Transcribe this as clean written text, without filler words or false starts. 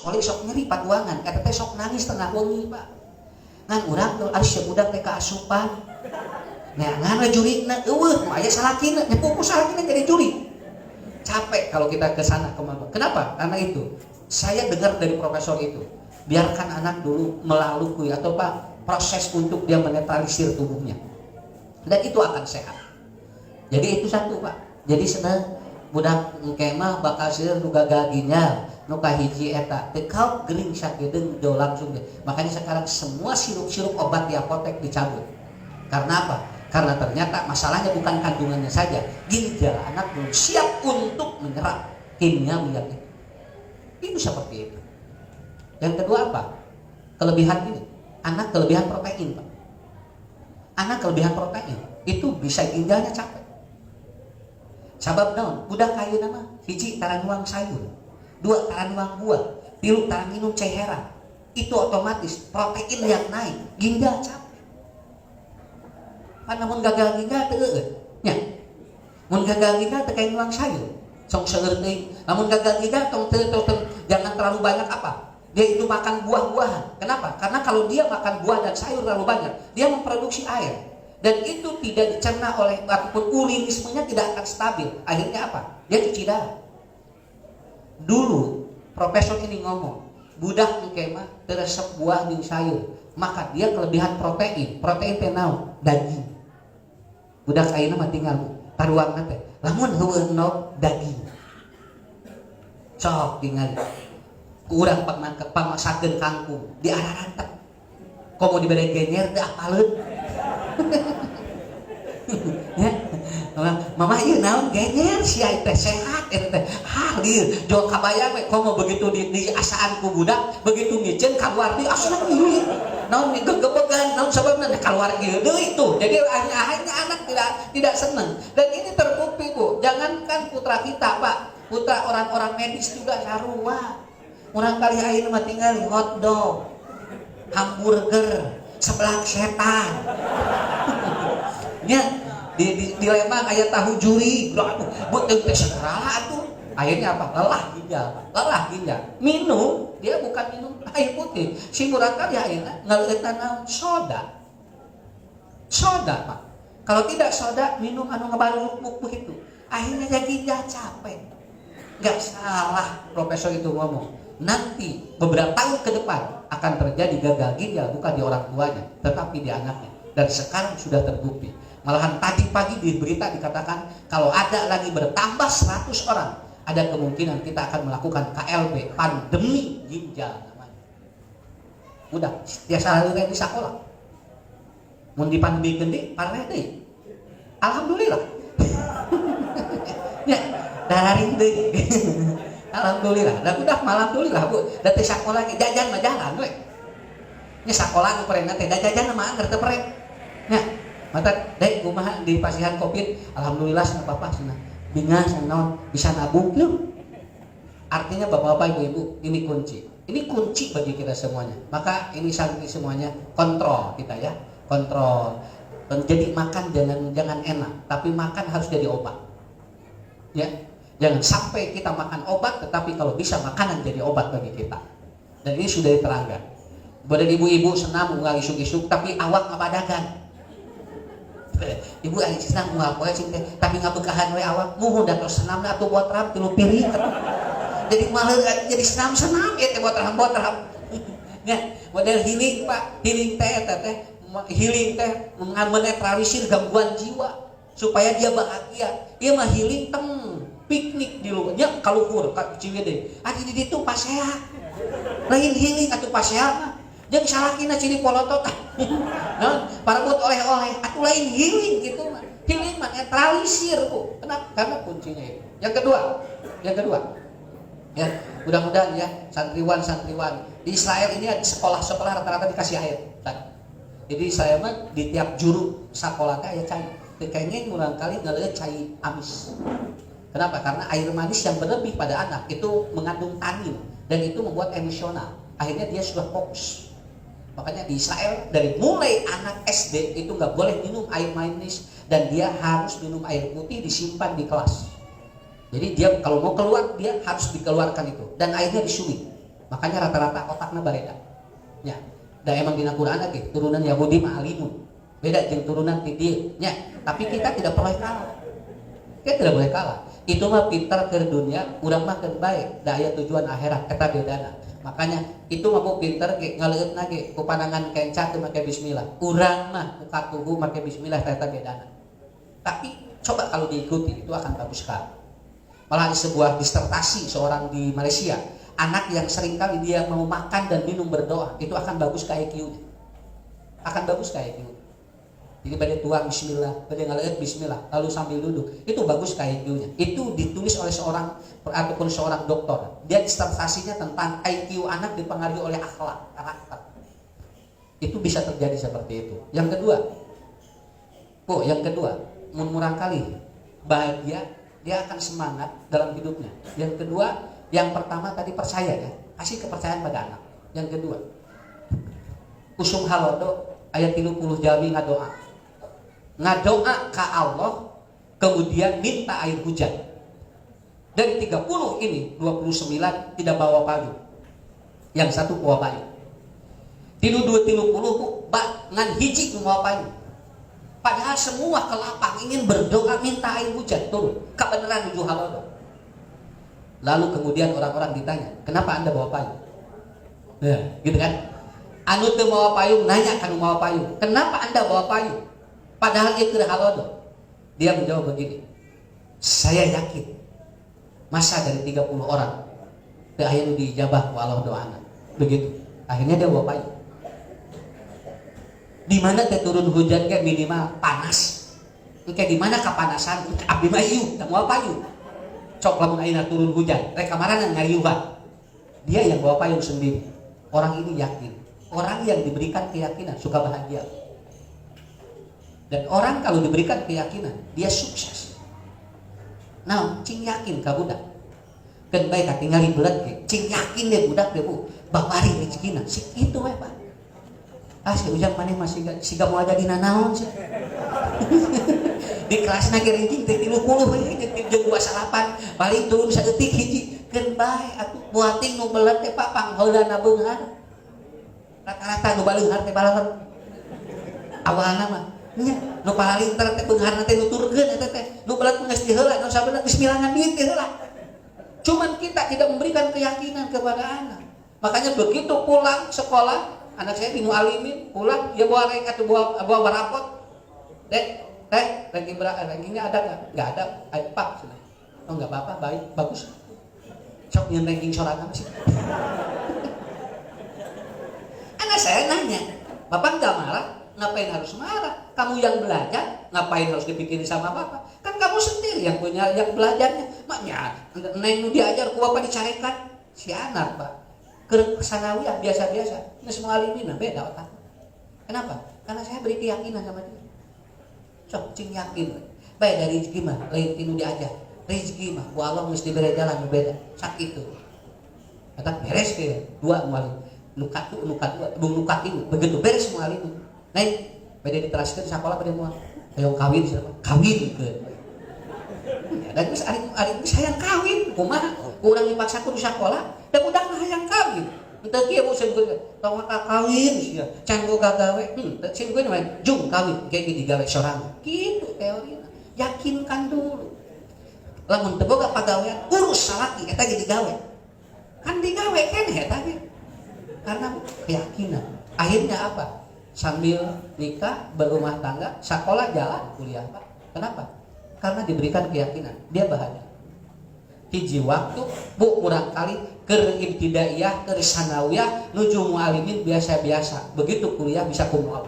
sekolah sok nyeri patuangan, eta teh sok nangis tengah wengi Pak. Ngan urang tuh aris budak teh kaasupan. Nah ngan jurigna eueuh aya salakina, nyepupu salakina jadi juri. Capek kalau kita ke sana kemana. Kenapa? Karena itu saya dengar dari profesor itu, biarkan anak dulu melalui atau Pak proses untuk dia menetralisir tubuhnya, dan itu akan sehat. Jadi itu satu Pak. Jadi senang budak kemah bakal seueur nu gagaginya nu kahiji eta teu kau gering sakedeung do langsung deh. Makanya sekarang semua sirup-sirup obat di apotek dicabut. Karena apa? Karena ternyata masalahnya bukan kandungannya saja, ginjal anak belum siap untuk menyerap kimia yang itu. Itu seperti itu. Yang kedua apa? Kelebihan ini, anak kelebihan protein Pak. Anak kelebihan protein itu bisa ginjalnya capek. Sabab naon? Budak kayu nama hiji taran uang sayur, dua taran uang buah, tilu taran minum cairan. Itu otomatis protein yang naik, ginjal capek. Namun gagal ginjal teu nya. Mun gagal ginjal teu kain uang sayur. Sok seueur teuing. Namun gagal ginjal tong jangan terlalu banyak apa? Dia itu makan buah-buahan. Kenapa? Karena kalau dia makan buah dan sayur terlalu banyak, dia memproduksi air. Dan itu tidak dicerna oleh ataupun urinismenya tidak akan stabil. Akhirnya apa? Dia cuci darah. Dulu profesor ini ngomong, budak engke mah teu resep buah jeung sayur, maka dia kelebihan protein. Protein teh naon? Daging. Budak ayeuna mah tinggal taruangna teh lamun heueuh nok daging. Sok tinggal urang pamaksakeun kangkung diararantek. Komo dibere genyer teu apaleun. Ya. Mama ieu naon genyer sia teh sehat eta teh. Hah dieu jo kabayang we komo begitu di asaan ku budak begitu ngiceun kaluar di asna ieu. Naon gegebegan naon sababna keluar ieu deui tuh. Jadi akhirnya anak tidak senang. Dan ini terbukti Bu. Jangankan putra kita Pak, putra orang-orang medis juga sarua. Urang kali ayeuna mah tinggal hotdog, hamburger, seblak setan. Ya, di Lembang aya tahu juri. Bu teu teh segala atuh. Akhirnya apa? Lelah ginjal. Minum, dia bukan minum air putih. Si urang kali ayeuna ngaleueutna naon? Soda. Soda, Pak. Kalau tidak soda, minum anu ngabaruk itu. Akhirnya jadi ginjal capek. Enggak salah profesor itu ngomong. Nanti beberapa tahun ke depan akan terjadi gagal ginjal bukan di orang tuanya, tetapi di anaknya. Dan sekarang sudah terbukti. Malahan tadi pagi di berita dikatakan kalau ada lagi bertambah 100 orang, ada kemungkinan kita akan melakukan KLB, pandemi ginjal namanya. Udah, dia selalu di sekolah. Mun di pandemi gede, parah deh. Alhamdulillah. Ya, dararing deh. Alhamdulillah. Dan udah alhamdulillah Bu. Da teh sakola ge jajan mah jalan we. Nya sakola nu perena teh da jajan mah angger teu pereng. Nya, mata dek kumaha di pasihan Covid, alhamdulillah cenah Bapak cenah. Bingas naon bisa nabung lu. Artinya Bapak-bapak Ibu-ibu, ini kunci. Ini kunci bagi kita semuanya. Maka ini santai semuanya kontrol kita ya. Kontrol. Jadi makan jangan enak, tapi makan harus jadi obat. Ya. Jangan sampai kita makan obat, tetapi kalau bisa makanan jadi obat bagi kita. Dan ini sudah diterangkan. Buat ibu-ibu senam mengal isuk-isuk, tapi awak ngabadagan. Ibu ari senam mengal poe sing teh, tapi ngabekahan we awak. Muhun da tos senamna atuh buat ram 3 piring. Jadi maleur jadi senam ya teh buat ram. Ya, model healing Pak. Healing teh eta teh healing teh menetralisir gangguan jiwa supaya dia bahagia. Ieu mah healing teng piknik di luarnya kaluhur ka Ciwidey. Adi di ditu pasea. Lain healing atuh pasea mah. Jeung salakina ciri polotot. Nah, parebut oleh-oleh atuh lain healing gitu mah. Healing mah netralisir Bu. Kenapa? Karena kuncinya itu. Yang kedua. Ya, mudah-mudahan ya santriwan di Israel ini ada sekolah-sekolah rata-rata dikasih air. Jadi saya mah di tiap juru sekolah teh aya cai. Kayaknya kurang kali ngaleut cai amis. Kenapa? Karena air manis yang berlebih pada anak itu mengandung tanin dan itu membuat emosional. Akhirnya dia sudah fokus. Makanya di Israel dari mulai anak SD itu nggak boleh minum air manis dan dia harus minum air putih disimpan di kelas. Jadi dia kalau mau keluar dia harus dikeluarkan itu dan airnya disuling. makanya rata-rata otakna bareda nya. Da emang dina Quran lagi turunan Yahudi mah alimun beda jeung turunan ti dieu nya. Tapi kita tidak boleh kalah, kita tidak boleh kalah. Itu mah pintar ke dunia, urang mah keur bae da aya tujuan akhirat eta bedana. Makanya itu mah ku pintar ge ngaleutna ge ku pandangan kenca teu make bismillah, urang mah ku katuhu make bismillah eta bedana. Tapi coba kalau diikuti itu akan bagus sekali. Malah di sebuah disertasi seorang di Malaysia, anak yang seringkali dia mau makan dan minum berdoa itu akan bagus ke IQ-nya, akan bagus ke IQ. Jadi pada tuang bismillah, pada ngaleut bismillah, lalu sambil duduk, itu bagus ke IQ-nya. Itu ditulis oleh seorang ataupun seorang dokter. Dia disertasinya tentang IQ anak dipengaruhi oleh akhlak, karakter. Itu bisa terjadi seperti itu. Yang kedua, murang kali bahagia, dia akan semangat dalam hidupnya. Yang kedua, yang pertama tadi percaya ya, kasih kepercayaan pada anak. Yang kedua, usung halodo ayat 30 Jawi ngadoa ke Allah, kemudian minta air hujan. Dari 30 ini 29 tidak bawa payung, yang satu bawa payung. 30 ngan hiji bawa payung. Padahal semua ke lapang ingin berdoa minta air hujan turun. Kebenaran menuju halodo. Lalu kemudian orang-orang ditanya, kenapa anda bawa payung? Ya, gitu kan? Anu teu bawa payung nanya kan bawa payung, kenapa anda bawa payung? Padahal dia keur halodo. Dia menjawab begini, saya yakin masa dari 30 orang teu aya nu diijabah ku Allah doana. Begitu. Akhirnya dia bawa payung. Di mana teh turun hujan kayak minimal panas. Kayak di mana kapanasan? Abdi mah ieu, teu bawa payung. Cok lamun ayeuna turun hujan, rek kamaranan ngariuhan. Dia yang bawa payung sendiri. Orang ini yakin. Orang yang diberikan keyakinan suka bahagia. Dan orang kalau diberikan keyakinan, dia sukses. Nah, cing yakin ka budak. Keun bae katingali belet ge, cing yakin deh budak deh Bu, babari rezekina. Sik itu we, Pak. Si ujang maneh masih siga moal jadi nanaon sih. Di kelasna ge ranking teh 30 we jeung 28, paling turun saeutik hiji. Keun bae atuh buating nu belet teh Pak pangheulana beunghar. Rata-rata nu baleunghar teh balaler. Awalna mah nya nu palinter teh beungharna teh nuturkeun eta teh nu belet geus diheula nu sabeuna geus milangan duit teh heula. Cuman kita tidak memberikan keyakinan kepada anak. Makanya begitu pulang sekolah, anak saya di Mualimin pulang dia bawa rek atau bawa rapot. Dek, rankingnya ada enggak? Enggak ada. Ayo Pak, sudah. Oh enggak apa-apa, baik, bagus. Sok nyen ranking sorangan sih. Anak saya nanya, Bapak enggak marah? Ngapain harus marah? Kamu yang belajar, ngapain harus dipikirin sama Bapak? Kan kamu sendiri yang punya yang belajarnya. Maknya, neng nu diajar ku Bapak dicarekan si anak, Pak. Ke sanawiyah biasa-biasa. Geus Mualimin beda otak. Kenapa? Karena saya beri keyakinan sama dia. Sok cing yakin. Bae dari rezeki mah lain tinu diajar. Rezeki mah ku Allah geus dibere jalan beda. Sak itu. Kata beres ge dua Mualim. Lukat dua, lukat itu begitu beres Mualimin. Naik, beda diteraskan sekolah pada mual. Ayo kawin siapa? Kawin ke. Dan terus ari sayang kawin, kumaha? Urang dipaksa kudu sekolah, dan udah hayang kawin. Entah kieu mau sebut, tong kawin sia, can go gagawe. Sing gue namanya jung kawin, kayak gitu digawe sorangan. Gitu teorina. Yakinkan dulu. Lamun teu boga pagawean, urus salaki eta jadi gawe. Kan digawe keneh eta ge. Karena keyakinan. Akhirnya apa? Sambil nikah, berumah tangga, sekolah jalan, kuliah Pak. Kenapa? Karena diberikan keyakinan, dia bahagia. Hiji waktu, Bu kurang kali keur ibtidaiyah, keur sanawiyah, nuju Mualimin biasa-biasa. Begitu kuliah bisa kumul.